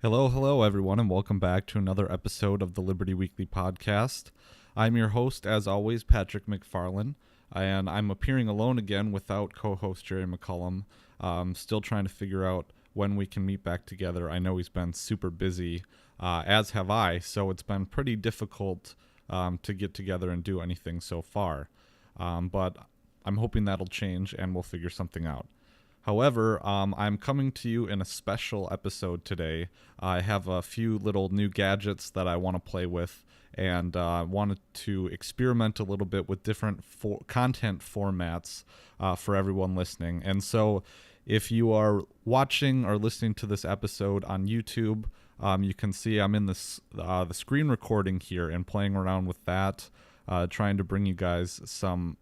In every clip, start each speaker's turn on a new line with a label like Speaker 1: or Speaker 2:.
Speaker 1: Hello, everyone, and welcome back to another episode of the Liberty Weekly Podcast. I'm your host, as always, Patrick McFarlane, and I'm appearing alone again without co-host Jerry McCullum. Still trying to figure out when we can meet back together. I know he's been super busy, as have I, so it's been pretty difficult to get together and do anything so far. But I'm hoping that'll change, and we'll figure something out. However, I'm coming to you in a special episode today. I have a few little new gadgets that I want to play with, and wanted to experiment a little bit with different content formats for everyone listening. And so if you are watching or listening to this episode on YouTube, you can see I'm in the screen recording here and playing around with that, trying to bring you guys some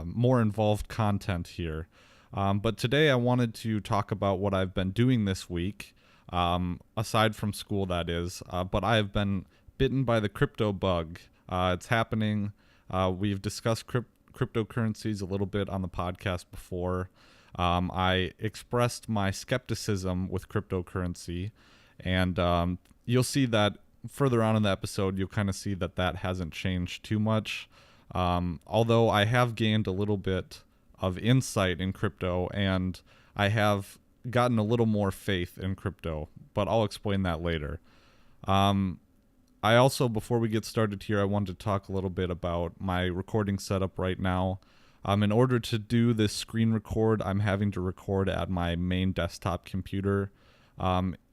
Speaker 1: more involved content here. But today I wanted to talk about what I've been doing this week, aside from school, that is. But I have been bitten by the crypto bug. It's happening. We've discussed cryptocurrencies a little bit on the podcast before. I expressed my skepticism with cryptocurrency, and you'll see that further on in the episode, you'll kind of see that that hasn't changed too much. Although I have gained a little bit of insight in crypto, and I have gotten a little more faith in crypto, but I'll explain that later. I also, before we get started here, I wanted to talk a little bit about my recording setup right now. In order to do this screen record, I'm having to record at my main desktop computer.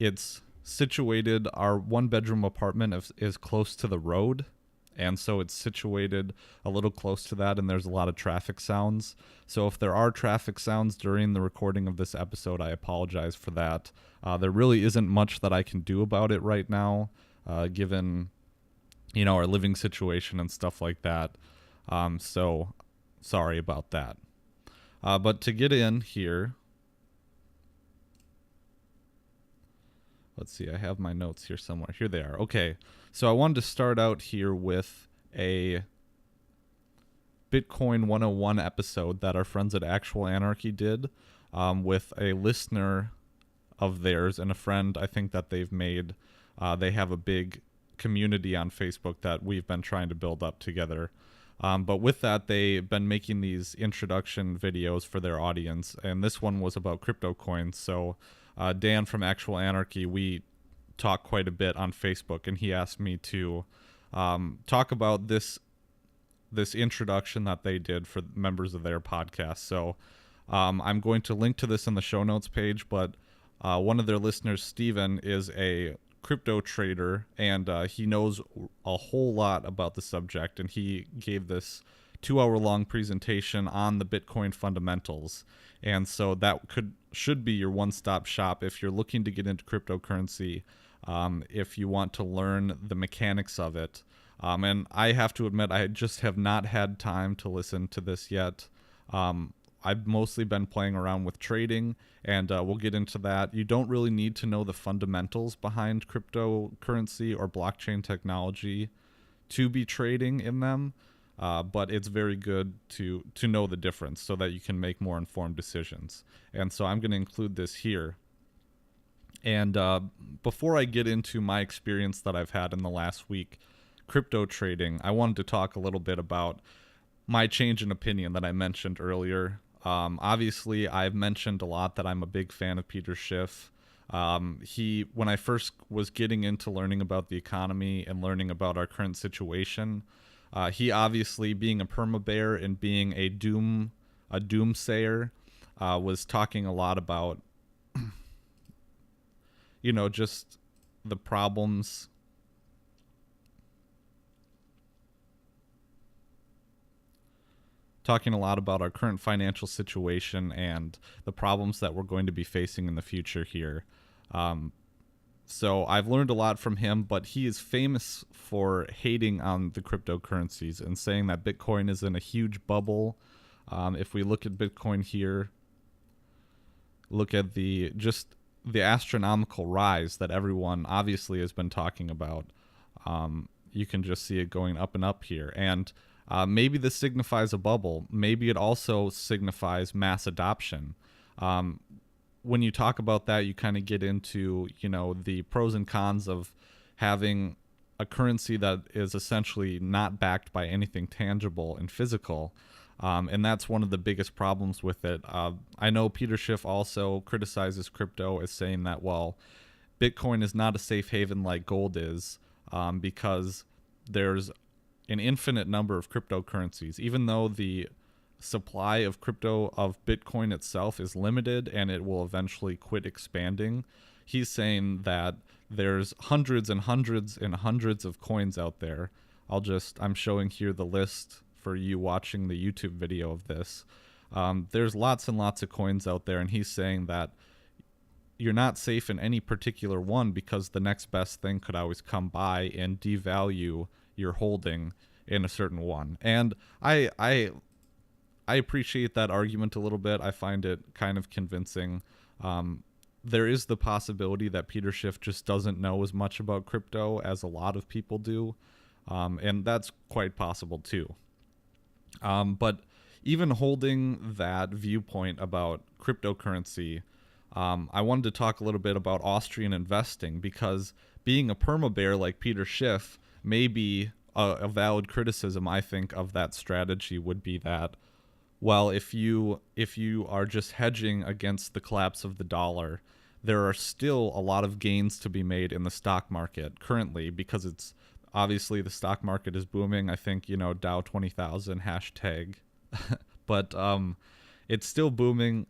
Speaker 1: It's situated, our one-bedroom apartment is close to the road, and so it's situated a little close to that, and there's a lot of traffic sounds. So if there are traffic sounds during the recording of this episode, I apologize for that. There really isn't much that I can do about it right now, given, our living situation and stuff like that. So sorry about that. But to get in here, let's see, I have my notes here somewhere. Here they are. Okay, so I wanted to start out here with a Bitcoin 101 episode that our friends at Actual Anarchy did with a listener of theirs and a friend I think that they've made. They have a big community on Facebook that we've been trying to build up together. But with that, they've been making these introduction videos for their audience, and this one was about crypto coins. So Dan from Actual Anarchy, we talk quite a bit on Facebook, and he asked me to talk about this introduction that they did for members of their podcast. So I'm going to link to this in the show notes page, but one of their listeners, Steven, is a crypto trader, and he knows a whole lot about the subject, and he gave this 2-hour-long presentation on the Bitcoin fundamentals. And so that should be your one-stop shop if you're looking to get into cryptocurrency, if you want to learn the mechanics of it. And I have to admit, I just have not had time to listen to this yet. I've mostly been playing around with trading, and we'll get into that. You don't really need to know the fundamentals behind cryptocurrency or blockchain technology to be trading in them. But it's very good to know the difference so that you can make more informed decisions. And so I'm going to include this here. And before I get into my experience that I've had in the last week crypto trading, I wanted to talk a little bit about my change in opinion that I mentioned earlier. Obviously, I've mentioned a lot that I'm a big fan of Peter Schiff. When I first was getting into learning about the economy and learning about our current situation, he obviously, being a perma-bear and being a doomsayer, was talking a lot about, just the problems. Talking a lot about our current financial situation and the problems that we're going to be facing in the future here. So I've learned a lot from him, but he is famous for hating on the cryptocurrencies and saying that Bitcoin is in a huge bubble. If we look at Bitcoin here, look at the astronomical rise that everyone obviously has been talking about. You can just see it going up and up here. And maybe this signifies a bubble. Maybe it also signifies mass adoption. when you talk about that, you kind of get into, the pros and cons of having a currency that is essentially not backed by anything tangible and physical. And that's one of the biggest problems with it. I know Peter Schiff also criticizes crypto as saying that, well, Bitcoin is not a safe haven like gold is, because there's an infinite number of cryptocurrencies. Even though the supply of Bitcoin itself is limited and it will eventually quit expanding, he's saying that there's hundreds and hundreds and hundreds of coins out there. I'm showing here the list for you watching the YouTube video of this. There's lots and lots of coins out there, and he's saying that you're not safe in any particular one because the next best thing could always come by and devalue your holding in a certain one. And I appreciate that argument a little bit. I find it kind of convincing. There is the possibility that Peter Schiff just doesn't know as much about crypto as a lot of people do, and that's quite possible too. But even holding that viewpoint about cryptocurrency, I wanted to talk a little bit about Austrian investing, because being a perma-bear like Peter Schiff may be a valid criticism, I think, of that strategy would be that, well, if you are just hedging against the collapse of the dollar, there are still a lot of gains to be made in the stock market currently, because it's obviously the stock market is booming. I think, Dow 20,000 hashtag, but it's still booming.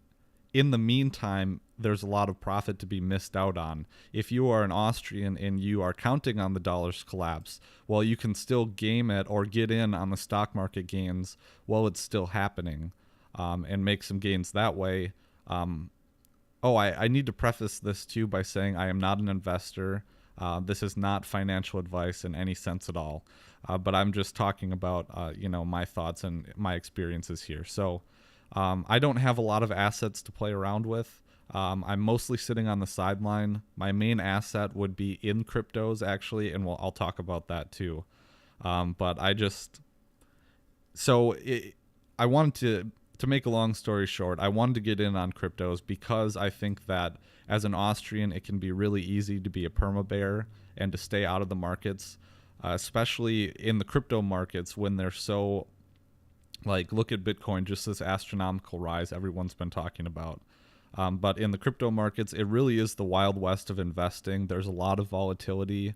Speaker 1: In the meantime, there's a lot of profit to be missed out on. If you are an Austrian and you are counting on the dollar's collapse, well, you can still game it or get in on the stock market gains while it's still happening, and make some gains that way. I need to preface this too by saying I am not an investor. This is not financial advice in any sense at all, but I'm just talking about my thoughts and my experiences here. So I don't have a lot of assets to play around with. I'm mostly sitting on the sideline. My main asset would be in cryptos, actually, and I'll talk about that too. But I wanted to make a long story short, I wanted to get in on cryptos because I think that as an Austrian, it can be really easy to be a perma-bear and to stay out of the markets, especially in the crypto markets when they're so, look at Bitcoin, just this astronomical rise everyone's been talking about. But in the crypto markets, it really is the Wild West of investing. There's a lot of volatility.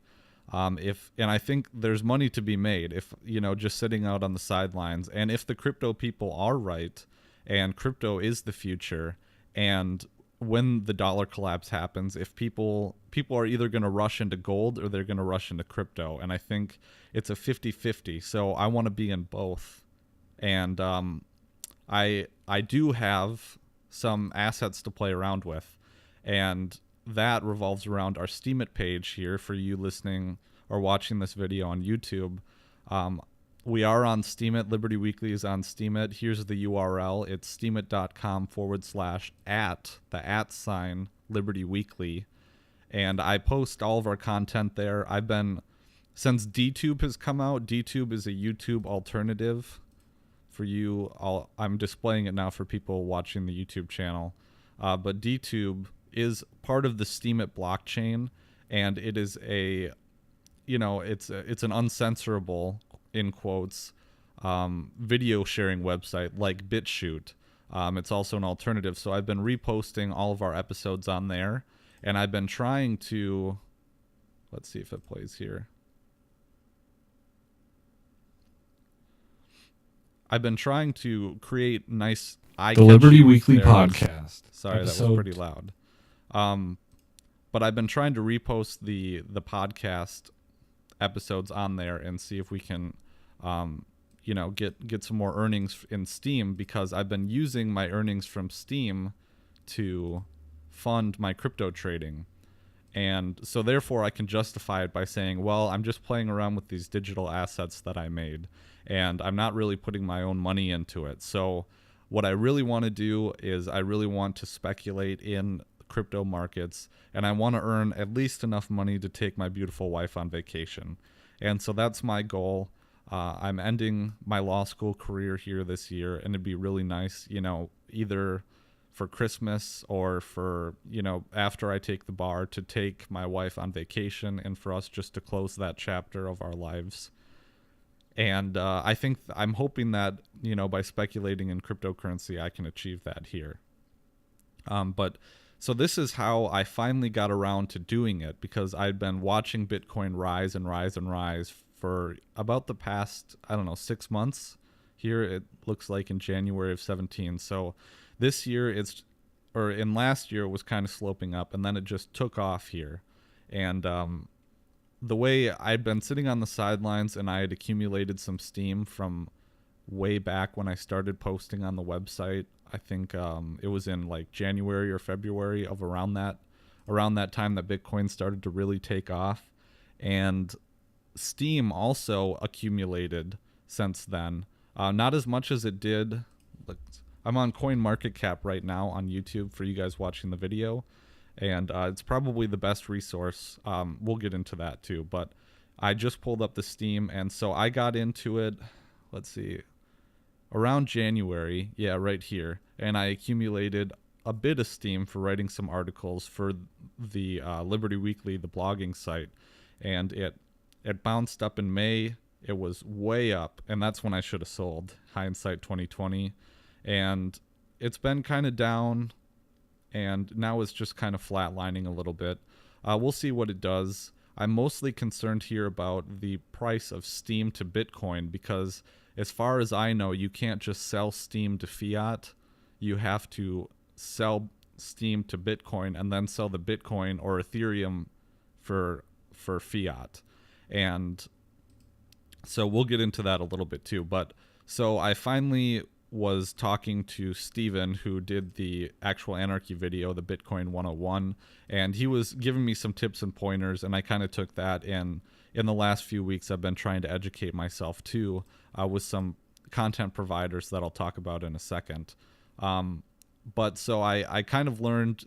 Speaker 1: And I think there's money to be made if, just sitting out on the sidelines. And if the crypto people are right and crypto is the future, and when the dollar collapse happens, if people are either going to rush into gold or they're going to rush into crypto. And I think it's a 50-50. So I want to be in both. And I do have some assets to play around with, and that revolves around our Steemit page here for you listening or watching this video on YouTube. We are on Steemit. Liberty Weekly is on Steemit. Here's the URL. It's steemit.com/@ Liberty Weekly. And I post all of our content there. Since DTube has come out, DTube is a YouTube alternative for you. I'm displaying it now for people watching the YouTube channel. But DTube is part of the Steemit blockchain, and it is it's an uncensorable, in quotes, video sharing website like BitChute. It's also an alternative. So I've been reposting all of our episodes on there, and I've been trying to, let's see if it plays here. I've been trying to create nice eye. The
Speaker 2: Liberty Weekly podcast.
Speaker 1: Sorry, that was pretty loud. But I've been trying to repost the podcast episodes on there and see if we can, get some more earnings in Steem, because I've been using my earnings from Steem to fund my crypto trading. And so therefore I can justify it by saying, well, I'm just playing around with these digital assets that I made, and I'm not really putting my own money into it. So what I really want to do is I really want to speculate in crypto markets, and I want to earn at least enough money to take my beautiful wife on vacation. And so that's my goal. I'm ending my law school career here this year, and it'd be really nice, either for Christmas or for, after I take the bar, to take my wife on vacation and for us just to close that chapter of our lives. And I think I'm hoping that, by speculating in cryptocurrency, I can achieve that here. But so this is how I finally got around to doing it, because I'd been watching Bitcoin rise and rise and rise for about the past, 6 months. Here it looks like in January of 17. So this year in last year it was kind of sloping up, and then it just took off here. And the way I'd been sitting on the sidelines, and I had accumulated some steam from way back when I started posting on the website. I think it was in like January or February of around that time that Bitcoin started to really take off. And Steem also accumulated since then. Not as much as it did. I'm on CoinMarketCap right now on YouTube for you guys watching the video. And it's probably the best resource. We'll get into that too. But I just pulled up the Steem, and so I got into it, let's see, around January. Yeah, right here. And I accumulated a bit of Steem for writing some articles for the Liberty Weekly, the blogging site. And it bounced up in May. It was way up, and that's when I should have sold, hindsight 2020. And it's been kind of down, and now it's just kind of flatlining a little bit. We'll see what it does. I'm mostly concerned here about the price of Steem to Bitcoin, because as far as I know, you can't just sell Steem to fiat. You have to sell Steem to Bitcoin and then sell the Bitcoin or Ethereum for fiat. And so we'll get into that a little bit too. But so I finally was talking to Steven, who did the actual anarchy video, the Bitcoin 101, and he was giving me some tips and pointers, and I kind of took that, and in the last few weeks I've been trying to educate myself too, with some content providers that I'll talk about in a second. But so I kind of learned,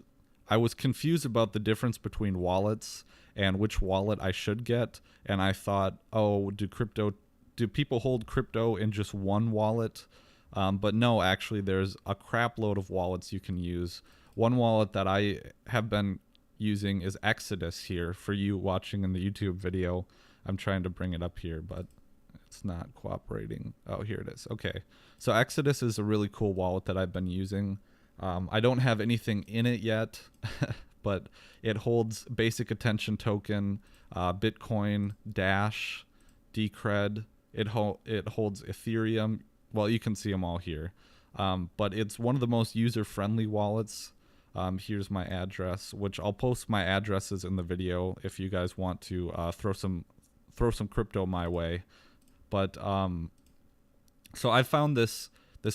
Speaker 1: I was confused about the difference between wallets and which wallet I should get, and I thought, do people hold crypto in just one wallet? But no, actually, there's a crap load of wallets you can use. One wallet that I have been using is Exodus here. For you watching in the YouTube video, I'm trying to bring it up here, but it's not cooperating. Oh, here it is. Okay. So Exodus is a really cool wallet that I've been using. I don't have anything in it yet, but it holds basic attention token, Bitcoin, Dash, Decred. It holds Ethereum. Well, you can see them all here. But it's one of the most user-friendly wallets. Here's my address, which I'll post my addresses in the video if you guys want to throw some crypto my way. But so I found this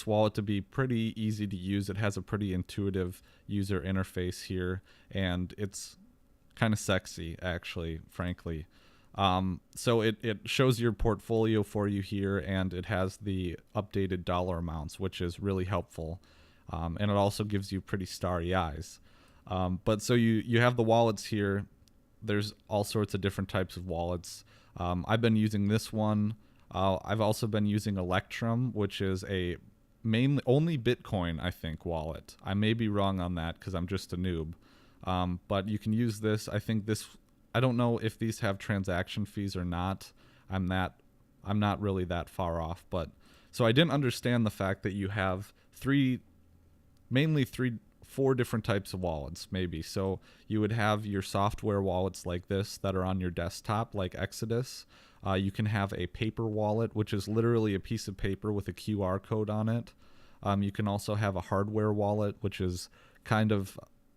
Speaker 1: wallet to be pretty easy to use. It has a pretty intuitive user interface here, and it's kind of sexy, actually, frankly. So it shows your portfolio for you here, and it has the updated dollar amounts, which is really helpful. And it also gives you pretty starry eyes. But so you have the wallets here. There's all sorts of different types of wallets. I've been using this one. I've also been using Electrum, which is a mainly only Bitcoin, I think, wallet. I may be wrong on that because I'm just a noob. But you can use this. I think this, I don't know if these have transaction fees or not. I'm not really that far off, but so I didn't understand the fact that you have four different types of wallets, maybe. So you would have your software wallets like this that are on your desktop, like Exodus. You can have a paper wallet, which is literally a piece of paper with a QR code on it. You can also have a hardware wallet, which is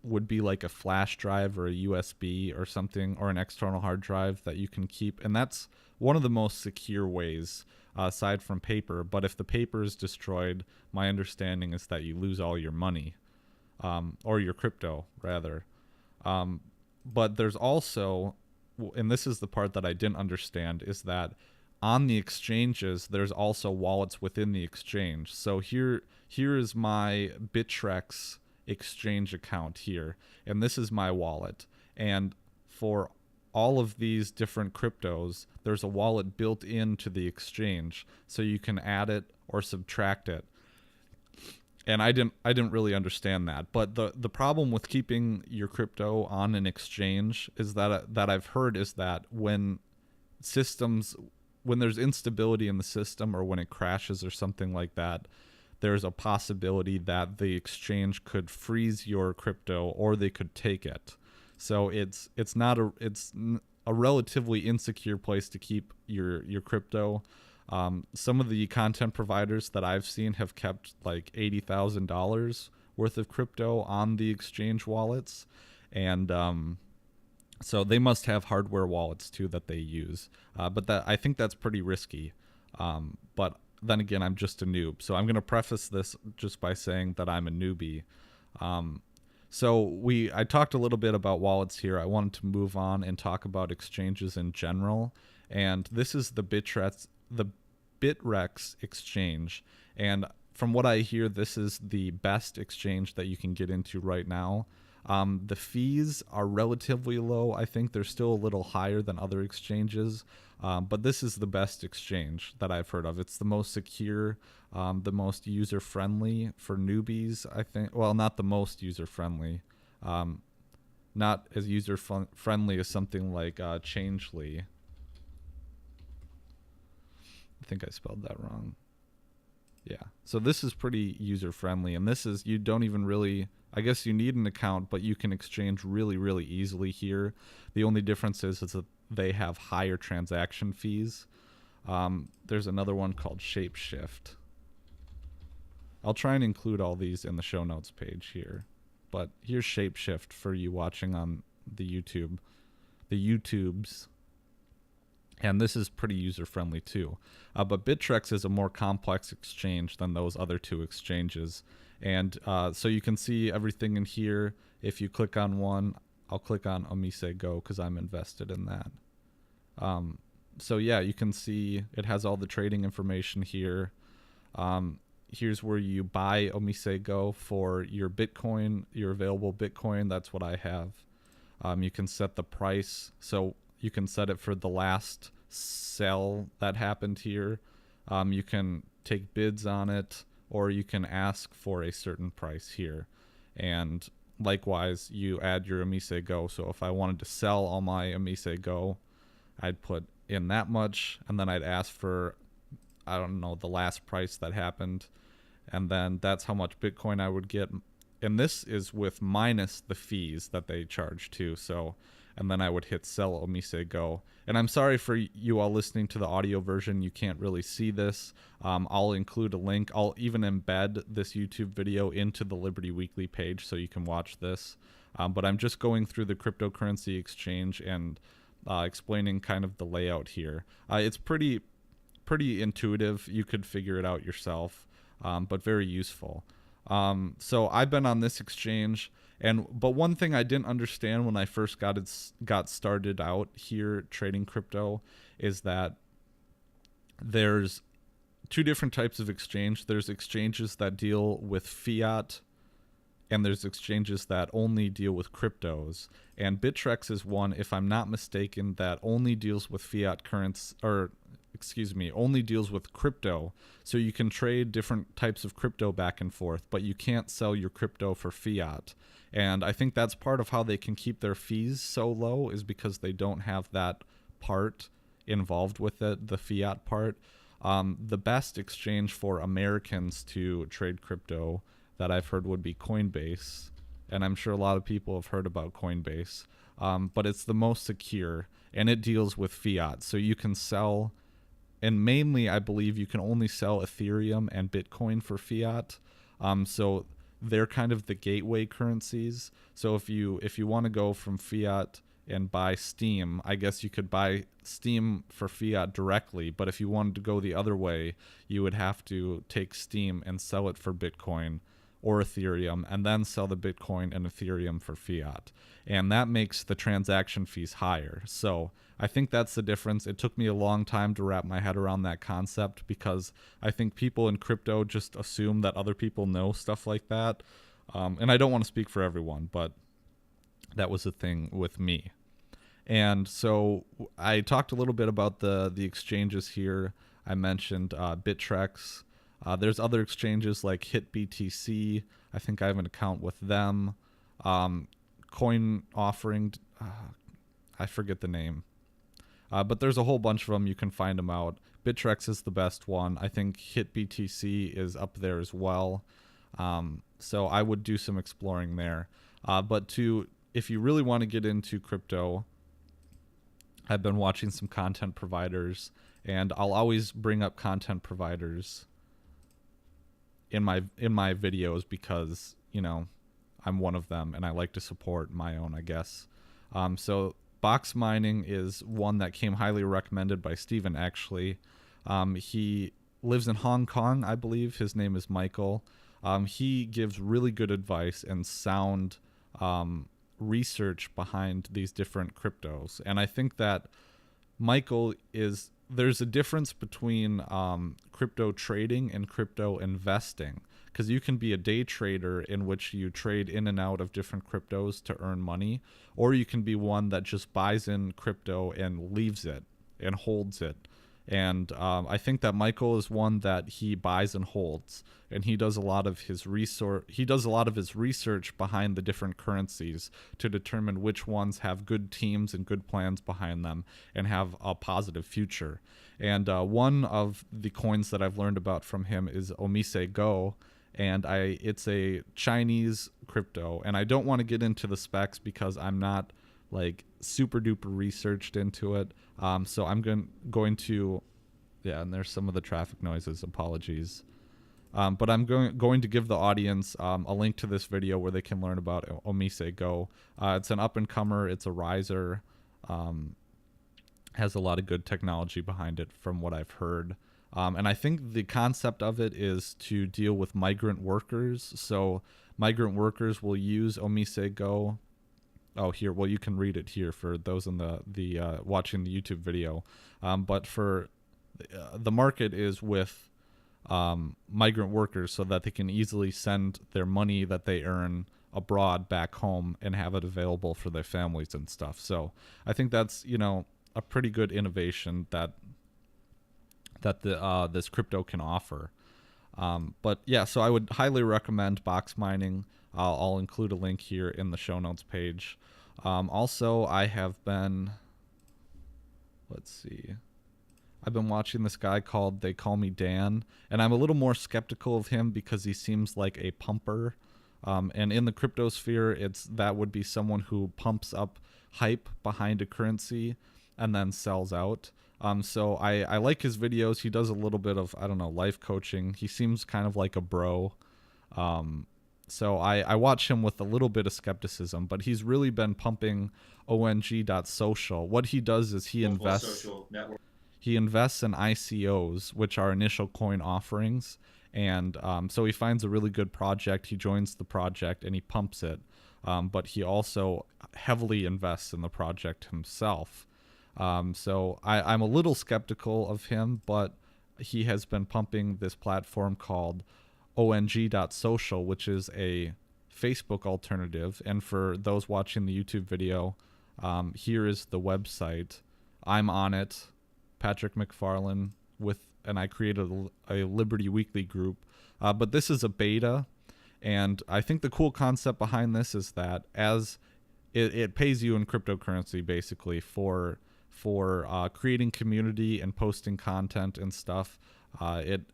Speaker 1: would be like a flash drive or a USB or something, or an external hard drive that you can keep. And that's one of the most secure ways, aside from paper. But if the paper is destroyed, my understanding is that you lose all your money, or your crypto, rather. But there's also, and this is the part that I didn't understand, is that on the exchanges, there's also wallets within the exchange. So here is my Bittrex exchange account here, and this is my wallet. And for all of these different cryptos, there's a wallet built into the exchange, so you can add it or subtract it. and I didn't really understand that. But the problem with keeping your crypto on an exchange is that I've heard is that when there's instability in the system, or when it crashes or something like that, there's a possibility that the exchange could freeze your crypto, or they could take it. So it's a relatively insecure place to keep your crypto. Some of the content providers that I've seen have kept like $80,000 worth of crypto on the exchange wallets, and so they must have hardware wallets too that they use. But I think that's pretty risky. But then again, I'm just a noob, so I'm going to preface this just by saying that I'm a newbie. So I talked a little bit about wallets here. I wanted to move on and talk about exchanges in general, and this is the Bittrex exchange. And from what I hear, this is the best exchange that you can get into right now. The fees are relatively low. I think they're still a little higher than other exchanges, but this is the best exchange that I've heard of. It's the most secure, the most user-friendly for newbies, I think. Well, not the most user-friendly. Not as user-friendly as something like Changely. I think I spelled that wrong. Yeah. So this is pretty user-friendly, and this is, you don't even really, I guess you need an account, but you can exchange really, really easily here. The only difference is that they have higher transaction fees. There's another one called Shapeshift. I'll try and include all these in the show notes page here. But here's Shapeshift for you watching on the YouTubes. And this is pretty user-friendly too. But Bittrex is a more complex exchange than those other two exchanges. And so you can see everything in here. If you click on one, I'll click on OmiseGo because I'm invested in that. So yeah, you can see it has all the trading information here. Here's where you buy OmiseGo for your Bitcoin, your available Bitcoin. That's what I have. You can set the price. So you can set it for the last sell that happened here. You can take bids on it, or you can ask for a certain price here. And likewise, you add your OmiseGo. So if I wanted to sell all my OmiseGo, I'd put in that much, and then I'd ask for, I don't know, the last price that happened. And then that's how much Bitcoin I would get. And this is with minus the fees that they charge too. So, and then I would hit sell OmiseGo. And I'm sorry for you all listening to the audio version, you can't really see this. I'll include a link. I'll even embed this YouTube video into the Liberty Weekly page so you can watch this. But I'm just going through the cryptocurrency exchange and explaining kind of the layout here. It's pretty intuitive. You could figure it out yourself, but very useful. So I've been on this exchange, but one thing I didn't understand when I first got started out here trading crypto is that there's two different types of exchange. There's exchanges that deal with fiat, and there's exchanges that only deal with cryptos. And Bittrex is one, if I'm not mistaken, that only deals with fiat currency, or only deals with crypto. So you can trade different types of crypto back and forth, but you can't sell your crypto for fiat. And I think that's part of how they can keep their fees so low, is because they don't have that part involved with it, the fiat part. The best exchange for Americans to trade crypto that I've heard would be Coinbase. And I'm sure a lot of people have heard about Coinbase. But it's the most secure, and it deals with fiat. So you can sell, and mainly I believe you can only sell Ethereum and Bitcoin for fiat. So they're kind of the gateway currencies. So if you want to go from fiat and buy Steem, I guess you could buy Steem for fiat directly. But if you wanted to go the other way, you would have to take Steem and sell it for Bitcoin or Ethereum, and then sell the Bitcoin and Ethereum for fiat. And that makes the transaction fees higher. So I think that's the difference. It took me a long time to wrap my head around that concept, because I think people in crypto just assume that other people know stuff like that. And I don't want to speak for everyone, but that was the thing with me. And so I talked a little bit about the exchanges here. I mentioned Bittrex. There's other exchanges like HitBTC. I think I have an account with them. Coin offering, I forget the name. But there's a whole bunch of them. You can find them out. Bittrex is the best one. I think HitBTC is up there as well. So I would do some exploring there. If you really want to get into crypto, I've been watching some content providers, and I'll always bring up content providers in my videos because, I'm one of them and I like to support my own, I guess. So box mining is one that came highly recommended by Steven, actually. He lives in Hong Kong, I believe. His name is Michael. He gives really good advice and sound research behind these different cryptos. And I think that there's a difference between crypto trading and crypto investing, because you can be a day trader in which you trade in and out of different cryptos to earn money, or you can be one that just buys in crypto and leaves it and holds it. And I think that Michael is one that he buys and holds, and he does a lot of his research behind the different currencies to determine which ones have good teams and good plans behind them and have a positive future. And one of the coins that I've learned about from him is OmiseGo, and it's a Chinese crypto, and I don't want to get into the specs because I'm not like super duper researched into it. So I'm going to, yeah, and there's some of the traffic noises, apologies. But I'm going to give the audience a link to this video where they can learn about OmiseGo. It's an up-and-comer, it's a riser, has a lot of good technology behind it from what I've heard. And I think the concept of it is to deal with migrant workers. So migrant workers will use OmiseGo. Oh, here. Well, you can read it here for those in the watching the YouTube video. But for the market is with migrant workers, so that they can easily send their money that they earn abroad back home and have it available for their families and stuff. So I think that's a pretty good innovation that this crypto can offer. But yeah, so I would highly recommend box mining. I'll include a link here in the show notes page. Also, I have been, I've been watching this guy called They Call Me Dan, and I'm a little more skeptical of him because he seems like a pumper. And in the crypto sphere, that would be someone who pumps up hype behind a currency and then sells out. So I like his videos. He does a little bit of, life coaching. He seems kind of like a bro. So I watch him with a little bit of skepticism, but he's really been pumping Ongdot Social. What he does is he invests in ICOs, which are initial coin offerings. And so he finds a really good project. He joins the project and he pumps it. But he also heavily invests in the project himself. So I'm a little skeptical of him, but he has been pumping this platform called Ongdot Social, which is a Facebook alternative. And for those watching the YouTube video, here is the website. I'm on it, Patrick McFarlane, and I created a Liberty Weekly group. But this is a beta, and I think the cool concept behind this is that as it pays you in cryptocurrency basically for creating community and posting content and stuff. It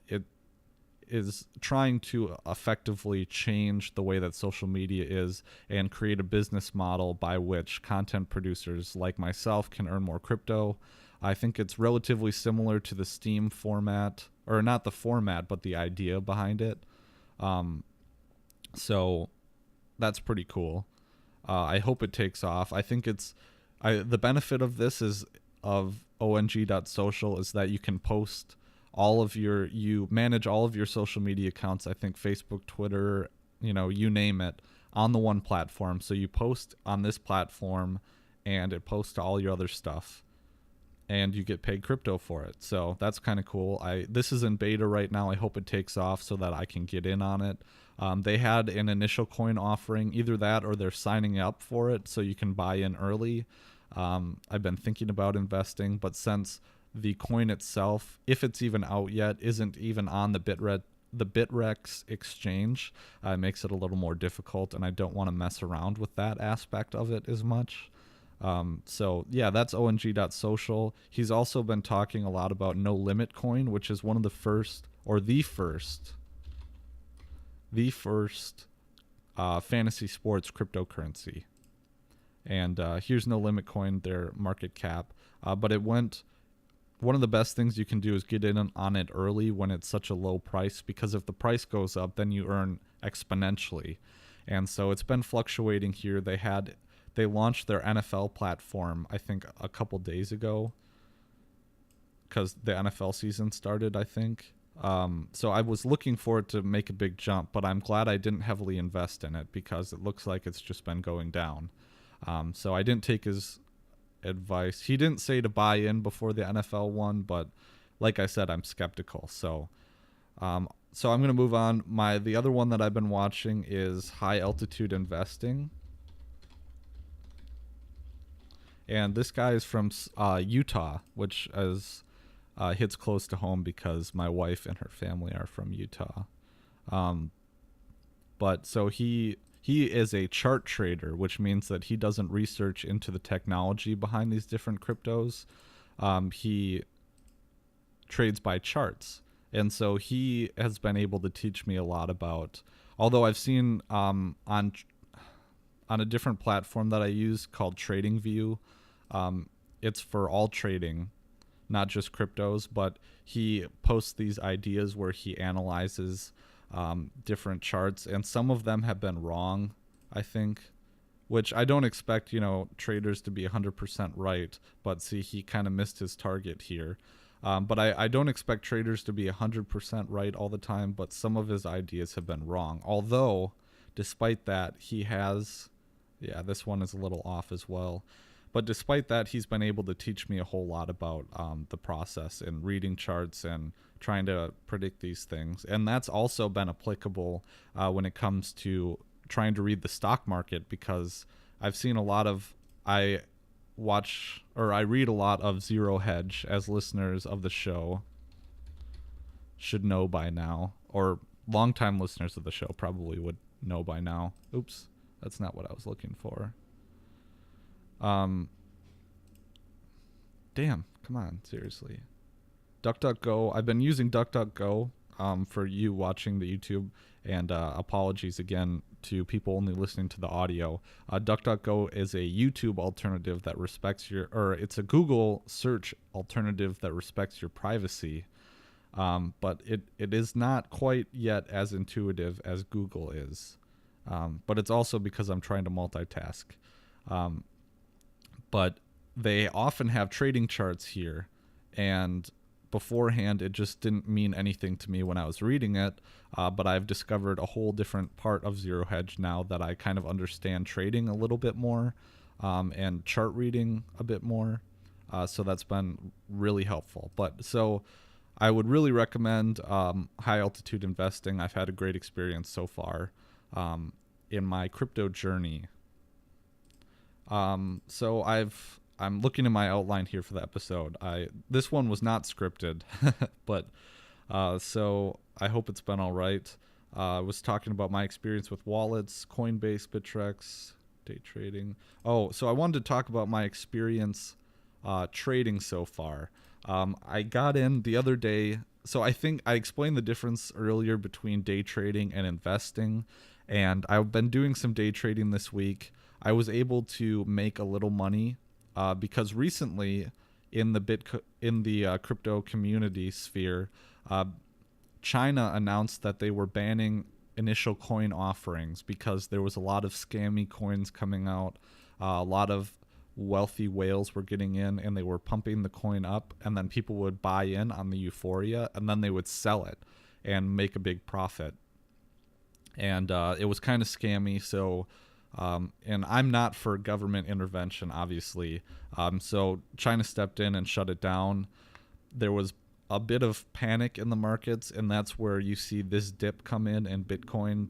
Speaker 1: is trying to effectively change the way that social media is and create a business model by which content producers like myself can earn more crypto. I think it's relatively similar to the Steam format, or not the format, but the idea behind it. So that's pretty cool. I hope it takes off. I think the benefit of this of Ongdot.social is that you can post you manage all of your social media accounts. I think Facebook, Twitter, you name it, on the one platform. So you post on this platform and it posts to all your other stuff and you get paid crypto for it. So that's kind of cool. This is in beta right now. I hope it takes off so that I can get in on it. They had an initial coin offering, either that or they're signing up for it so you can buy in early. I've been thinking about investing, but since the coin itself, if it's even out yet, isn't even on the the Bittrex exchange makes it a little more difficult, and I don't want to mess around with that aspect of it as much. So yeah, that's Ong.social. He's also been talking a lot about No Limit Coin, which is one of the first, or the first fantasy sports cryptocurrency. And here's No Limit Coin, their market cap. But it went. One of the best things you can do is get in on it early when it's such a low price, because if the price goes up, then you earn exponentially. And so it's been fluctuating here. They launched their NFL platform, I think, a couple days ago, because the NFL season started, I think. So I was looking for it to make a big jump, but I'm glad I didn't heavily invest in it, because it looks like it's just been going down. So I didn't take his advice. He didn't say to buy in before the NFL one, but like I said, I'm skeptical. So I'm going to move on. The other one that I've been watching is High Altitude Investing. And this guy is from Utah, which is hits close to home because my wife and her family are from Utah. But so he is a chart trader, which means that he doesn't research into the technology behind these different cryptos. He trades by charts. And so he has been able to teach me a lot about, although I've seen on a different platform that I use called TradingView, it's for all trading, not just cryptos, but he posts these ideas where he analyzes different charts, and some of them have been wrong, I think, which I don't expect, traders to be 100% right, but see, he kind of missed his target here. But I don't expect traders to be 100% right all the time, but some of his ideas have been wrong. Although, despite that, this one is a little off as well. But despite that, he's been able to teach me a whole lot about the process and reading charts and trying to predict these things. And that's also been applicable when it comes to trying to read the stock market, because I've seen I read a lot of Zero Hedge, as listeners of the show should know by now, or longtime listeners of the show probably would know by now. Oops, that's not what I was looking for. Damn, come on, seriously. DuckDuckGo. I've been using DuckDuckGo for you watching the YouTube, and apologies again to people only listening to the audio. DuckDuckGo is a YouTube alternative that respects it's a Google search alternative that respects your privacy, but it is not quite yet as intuitive as Google is. But it's also because I'm trying to multitask. But they often have trading charts here, and beforehand it just didn't mean anything to me when I was reading it, but I've discovered a whole different part of Zero Hedge now that I kind of understand trading a little bit more, and chart reading a bit more, so that's been really helpful. But so I would really recommend High Altitude Investing. I've had a great experience so far in my crypto journey. So I'm looking at my outline here for the episode. This one was not scripted, but so I hope it's been all right. I was talking about my experience with wallets, Coinbase, Bittrex, day trading. Oh, so I wanted to talk about my experience trading so far. I got in the other day. So I think I explained the difference earlier between day trading and investing, and I've been doing some day trading this week. I was able to make a little money because recently in the crypto community sphere, China announced that they were banning initial coin offerings because there was a lot of scammy coins coming out. A lot of wealthy whales were getting in, and they were pumping the coin up, and then people would buy in on the euphoria, and then they would sell it and make a big profit. And it was kind of scammy, so and I'm not for government intervention, obviously. So China stepped in and shut it down. There was a bit of panic in the markets, and that's where you see this dip come in Bitcoin,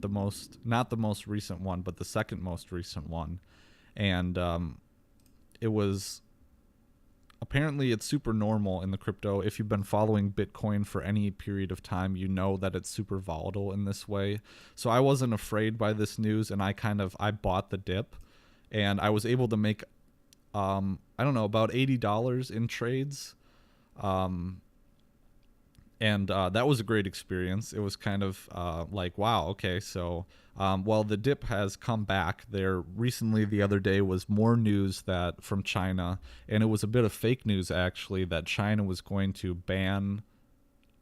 Speaker 1: not the most recent one, but the second most recent one. And it was apparently it's super normal in the crypto. If you've been following Bitcoin for any period of time, you know that it's super volatile in this way. So I wasn't afraid by this news, and I bought the dip, and I was able to make I don't know, about $80 in trades. And that was a great experience. It was kind of like, wow, okay, so well, the dip has come back. There recently, the other day, was more news that from China, and it was a bit of fake news actually, that China was going to ban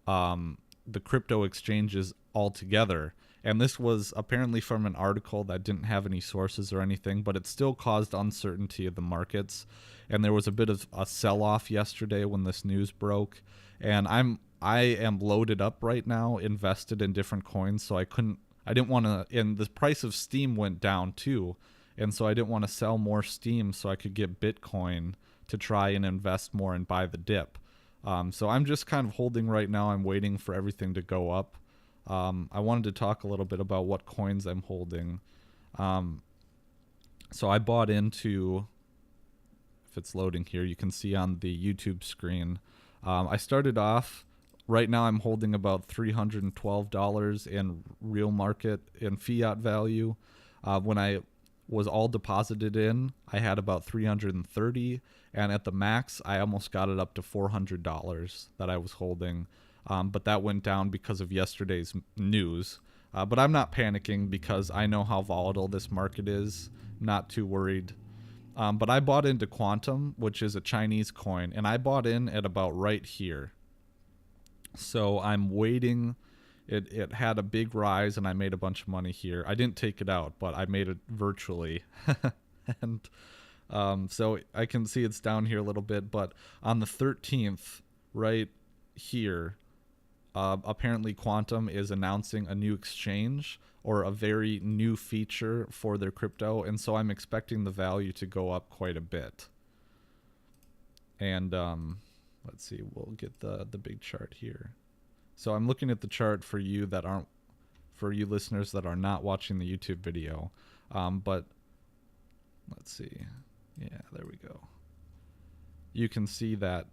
Speaker 1: the crypto exchanges altogether. And this was apparently from an article that didn't have any sources or anything, but it still caused uncertainty of the markets. And there was a bit of a sell-off yesterday when this news broke. And I am loaded up right now, invested in different coins, so I didn't want to, and the price of Steem went down too. And so I didn't want to sell more Steem so I could get Bitcoin to try and invest more and buy the dip. So I'm just kind of holding right now. I'm waiting for everything to go up. I wanted to talk a little bit about what coins I'm holding. So I bought into, if it's loading here, you can see on the YouTube screen. I started off, right now I'm holding about $312 in real market in fiat value. When I was all deposited in, I had about 330, and at the max, I almost got it up to $400 that I was holding. But that went down because of yesterday's news. But I'm not panicking because I know how volatile this market is. Not too worried. But I bought into Qtum, which is a Chinese coin, and I bought in at about right here. So I'm waiting. It had a big rise, and I made a bunch of money here. I didn't take it out, but I made it virtually. And so I can see it's down here a little bit. But on the 13th, right here, apparently Qtum is announcing a new exchange or a very new feature for their crypto, and so I'm expecting the value to go up quite a bit. And let's see, we'll get the big chart here. So I'm looking at the chart for you listeners that are not watching the YouTube video. But let's see. Yeah, there we go. You can see that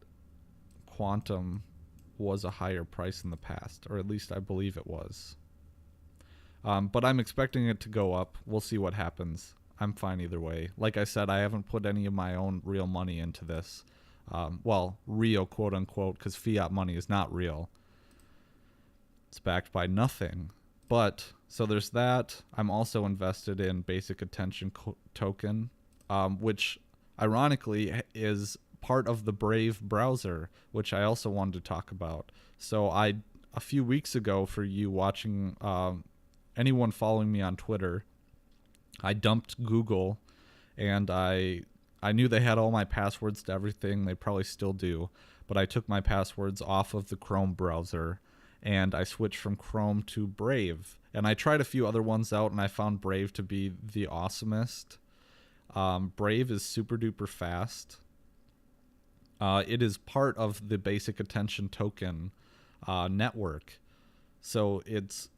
Speaker 1: Qtum was a higher price in the past, or at least I believe it was. But I'm expecting it to go up. We'll see what happens. I'm fine either way. Like I said, I haven't put any of my own real money into this. Well, real, quote unquote, because fiat money is not real. It's backed by nothing. But, so there's that. I'm also invested in Basic Attention Token, which ironically is part of the Brave browser, which I also wanted to talk about. So a few weeks ago, for you watching, anyone following me on Twitter, I dumped Google, and I knew they had all my passwords to everything. They probably still do, but I took my passwords off of the Chrome browser, and I switched from Chrome to Brave. And I tried a few other ones out, and I found Brave to be the awesomest. Brave is super duper fast. It is part of the Basic Attention Token network. So it's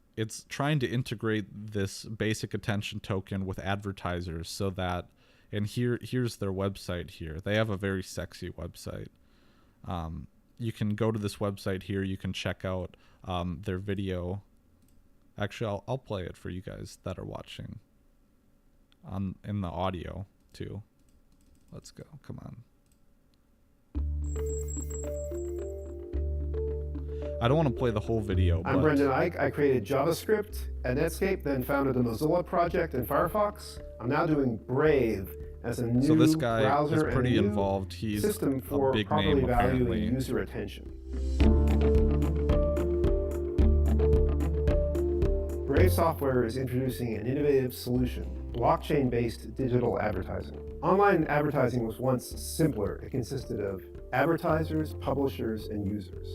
Speaker 1: trying to integrate this Basic Attention Token with advertisers so that, and here's their website here. They have a very sexy website. You can go to this website here. You can check out their video. Actually, I'll play it for you guys that are watching in the audio too. Let's go. Come on. I don't want to play the whole video.
Speaker 3: I'm Brendan Ike. I created JavaScript at Netscape, then founded the Mozilla project in Firefox. I'm now doing Brave as a new
Speaker 1: so this guy
Speaker 3: browser
Speaker 1: is pretty
Speaker 3: and a new
Speaker 1: involved. He's
Speaker 3: system for
Speaker 1: a big
Speaker 3: properly
Speaker 1: name
Speaker 3: valuing
Speaker 1: apparently.
Speaker 3: user attention. Brave Software is introducing an innovative solution, blockchain-based digital advertising. Online advertising was once simpler. It consisted of advertisers, publishers, and users.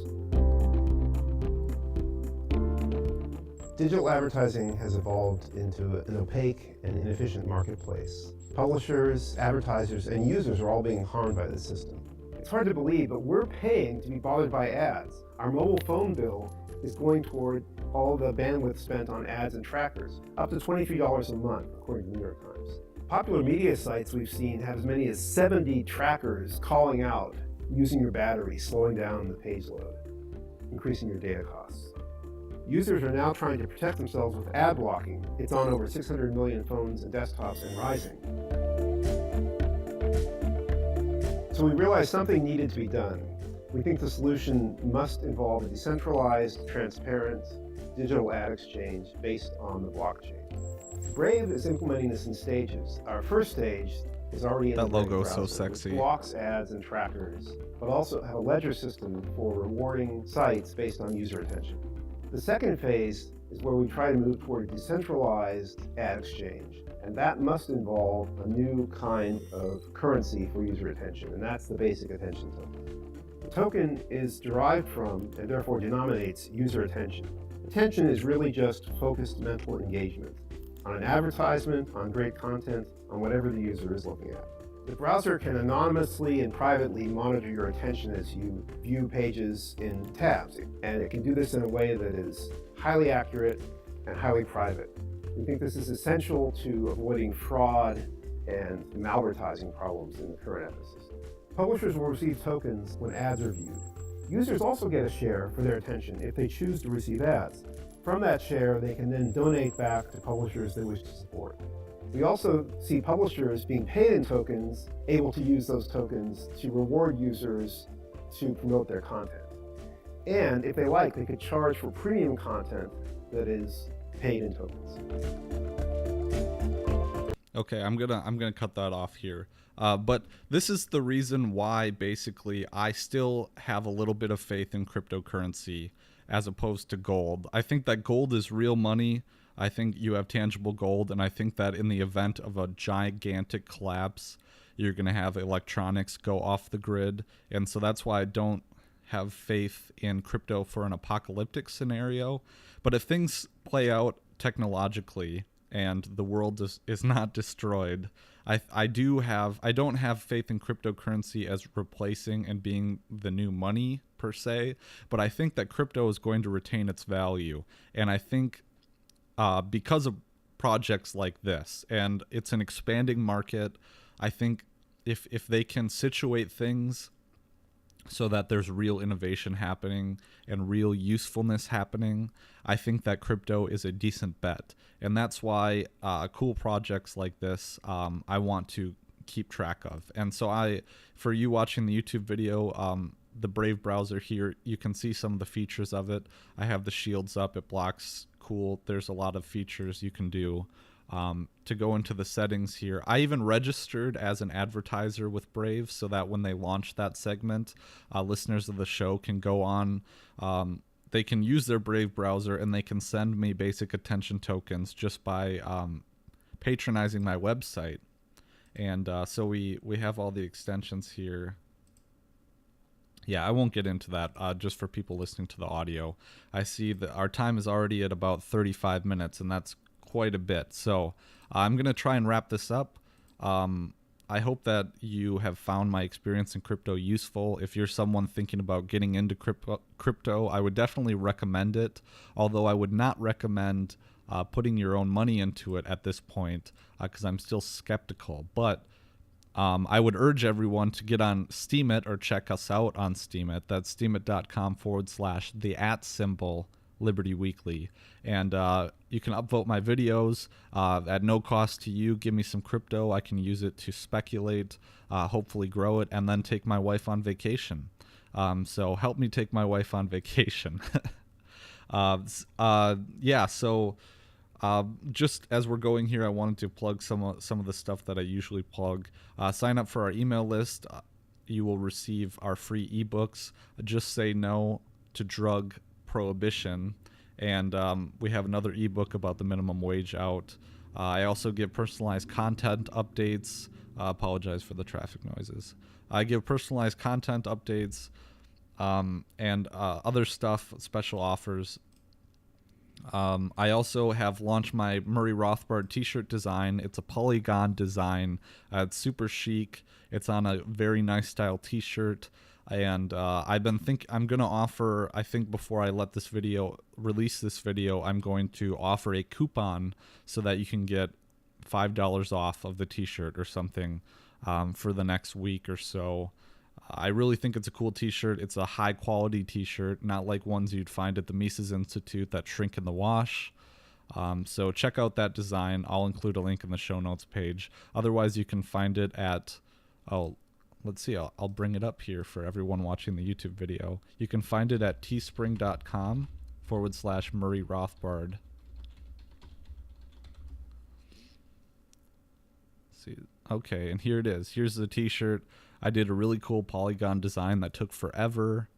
Speaker 3: Digital advertising has evolved into an opaque and inefficient marketplace. Publishers, advertisers, and users are all being harmed by this system. It's hard to believe, but we're paying to be bothered by ads. Our mobile phone bill is going toward all the bandwidth spent on ads and trackers, up to $23 a month, according to the New York Times. Popular media sites we've seen have as many as 70 trackers calling out using your battery, slowing down the page load, increasing your data costs. Users are now trying to protect themselves with ad blocking. It's on over 600 million phones and desktops and rising. So we realized something needed to be done. We think the solution must involve a decentralized, transparent, digital ad exchange based on the blockchain. Brave is implementing this in stages. Our first stage is already in the Brave
Speaker 1: logo is so
Speaker 3: browser,
Speaker 1: sexy.
Speaker 3: which blocks ads and trackers, but also have a ledger system for rewarding sites based on user attention. The second phase is where we try to move toward a decentralized ad exchange, and that must involve a new kind of currency for user attention, and that's the basic attention token. The token is derived from, and therefore denominates, user attention. Attention is really just focused mental engagement on an advertisement, on great content, on whatever the user is looking at. The browser can anonymously and privately monitor your attention as you view pages in tabs, and it can do this in a way that is highly accurate and highly private. We think this is essential to avoiding fraud and malvertising problems in the current ecosystem. Publishers will receive tokens when ads are viewed. Users also get a share for their attention if they choose to receive ads. From that share, they can then donate back to publishers they wish to support. We also see publishers being paid in tokens, able to use those tokens to reward users to promote their content. And if they like, they could charge for premium content that is paid in tokens.
Speaker 1: Okay, I'm gonna cut that off here. But this is the reason why basically I still have a little bit of faith in cryptocurrency as opposed to gold. I think that gold is real money. I think you have tangible gold, and I think that in the event of a gigantic collapse, you're going to have electronics go off the grid. And so that's why I don't have faith in crypto for an apocalyptic scenario. But if things play out technologically and the world is not destroyed, I don't have faith in cryptocurrency as replacing and being the new money per se, but I think that crypto is going to retain its value. And I think because of projects like this, and it's an expanding market, I think if they can situate things so that there's real innovation happening and real usefulness happening, I think that crypto is a decent bet. And that's why cool projects like this I want to keep track of. And so for you watching the YouTube video, the Brave browser here, you can see some of the features of it. I have the shields up, it blocks cool. There's a lot of features you can do. To go into the settings here, I even registered as an advertiser with Brave so that when they launch that segment, listeners of the show can go on, they can use their Brave browser and they can send me basic attention tokens just by patronizing my website. And so we have all the extensions here. Yeah, I won't get into that, just for people listening to the audio. I see that our time is already at about 35 minutes, and that's quite a bit. So I'm going to try and wrap this up. I hope that you have found my experience in crypto useful. If you're someone thinking about getting into crypto, I would definitely recommend it, although I would not recommend putting your own money into it at this point, because I'm still skeptical. But I would urge everyone to get on Steemit or check us out on Steemit. That's steemit.com/the Liberty Weekly. And you can upvote my videos at no cost to you. Give me some crypto. I can use it to speculate, hopefully grow it, and then take my wife on vacation. So help me take my wife on vacation. Just as we're going here, I wanted to plug some of the stuff that I usually plug. Sign up for our email list. You will receive our free ebooks. Just Say No to Drug Prohibition. And we have another ebook about the minimum wage out. I also give personalized content updates. Apologize for the traffic noises. I give personalized content updates and other stuff, special offers. I also have launched my Murray Rothbard t-shirt design. It's a polygon design. It's super chic. It's on a very nice style t-shirt. And I'm going to offer, I think before I release this video, I'm going to offer a coupon so that you can get $5 off of the t-shirt or something for the next week or so. I really think it's a cool t-shirt. It's a high quality t-shirt, not like ones you'd find at the Mises Institute that shrink in the wash. So check out that design. I'll include a link in the show notes page. Otherwise, you can find it at, let's see, I'll bring it up here for everyone watching the YouTube video. You can find it at teespring.com/Murray Rothbard. See, okay, and here it is. Here's the t-shirt. I did a really cool polygon design that took forever.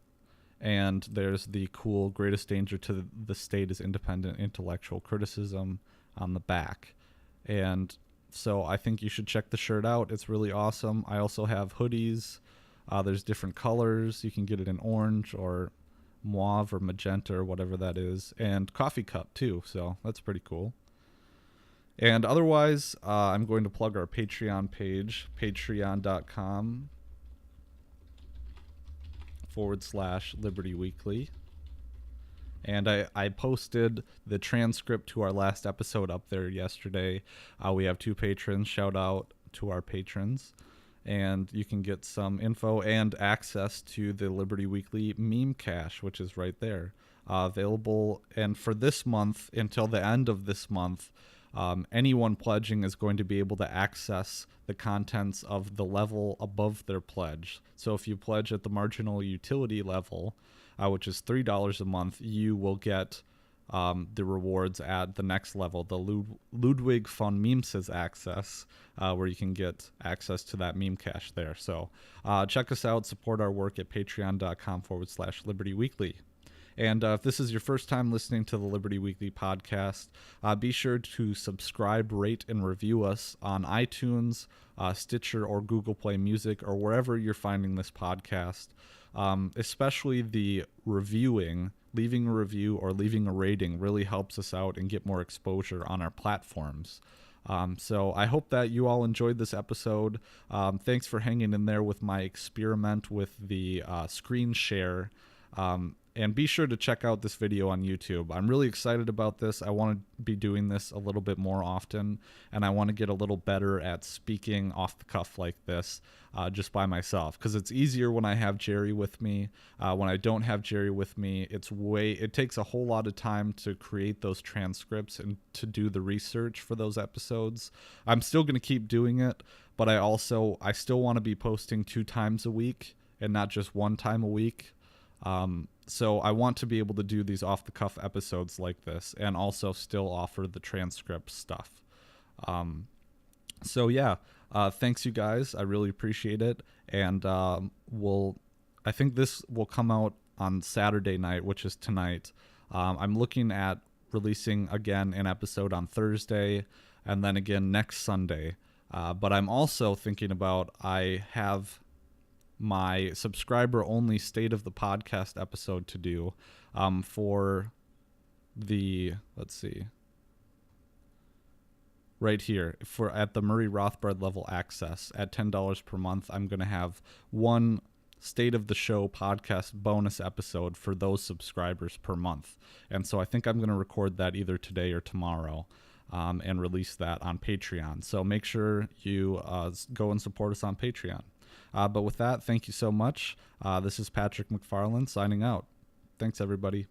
Speaker 1: And there's the cool greatest danger to the state is independent intellectual criticism on the back. And so I think you should check the shirt out. It's really awesome. I also have hoodies. There's different colors. You can get it in orange or mauve or magenta or whatever that is. And coffee cup too. So that's pretty cool. And otherwise, I'm going to plug our Patreon page, patreon.com/Liberty Weekly. And I posted the transcript to our last episode up there yesterday. We have 2 patrons. Shout out to our patrons. And you can get some info and access to the Liberty Weekly meme cache, which is right there, available. And for this month, until the end of this month, anyone pledging is going to be able to access the contents of the level above their pledge. So if you pledge at the marginal utility level, which is $3 a month, you will get the rewards at the next level, the Ludwig von Mises access, where you can get access to that meme cache there. So check us out, support our work at patreon.com/Liberty Weekly. And if this is your first time listening to the Liberty Weekly podcast, be sure to subscribe, rate, and review us on iTunes, Stitcher, or Google Play Music, or wherever you're finding this podcast. Especially the reviewing, leaving a review or leaving a rating really helps us out and get more exposure on our platforms. So I hope that you all enjoyed this episode. Thanks for hanging in there with my experiment with the screen share. And be sure to check out this video on YouTube. I'm really excited about this. I want to be doing this a little bit more often, and I want to get a little better at speaking off the cuff like this just by myself, because it's easier when I have Jerry with me. When I don't have Jerry with me, it takes a whole lot of time to create those transcripts and to do the research for those episodes. I'm still going to keep doing it, but I still want to be posting 2 times a week and not just 1 time a week. So I want to be able to do these off-the-cuff episodes like this and also still offer the transcript stuff. Thanks you guys. I really appreciate it. And I think this will come out on Saturday night, which is tonight. I'm looking at releasing again an episode on Thursday and then again next Sunday. But I'm also thinking about, I have my subscriber only state of the podcast episode to do for the, let's see, right here, for at the Murray Rothbard level access at $10 per month. I'm going to have 1 state of the show podcast bonus episode for those subscribers per month. And so I think I'm going to record that either today or tomorrow and release that on Patreon. So make sure you go and support us on Patreon. But with that, thank you so much. This is Patrick McFarland signing out. Thanks, everybody.